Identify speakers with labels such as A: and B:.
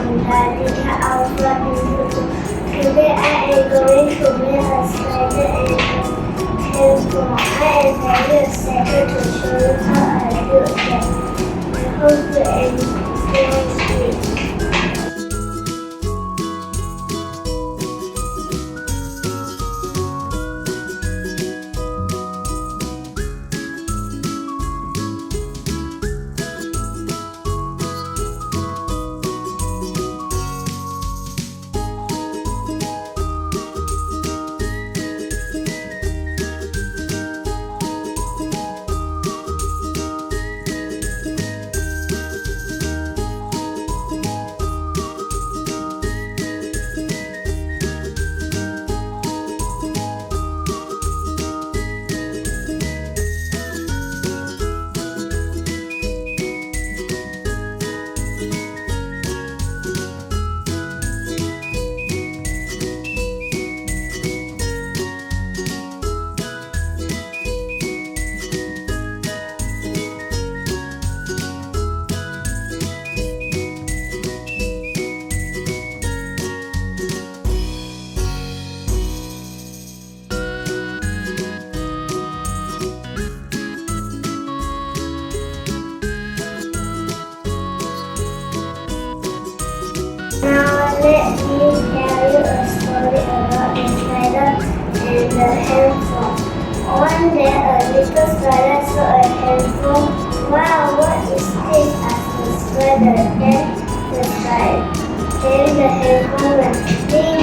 A: Daddy Alpha in YouTube. Today I am going to make a slider and a table. I am very excited to show you how I built that. I hope you enjoy it. Now let me tell you a story about a spider and the handphone. One day a little spider saw a handphone. Wow, what is this? asked the spider. Then the handphone went ding.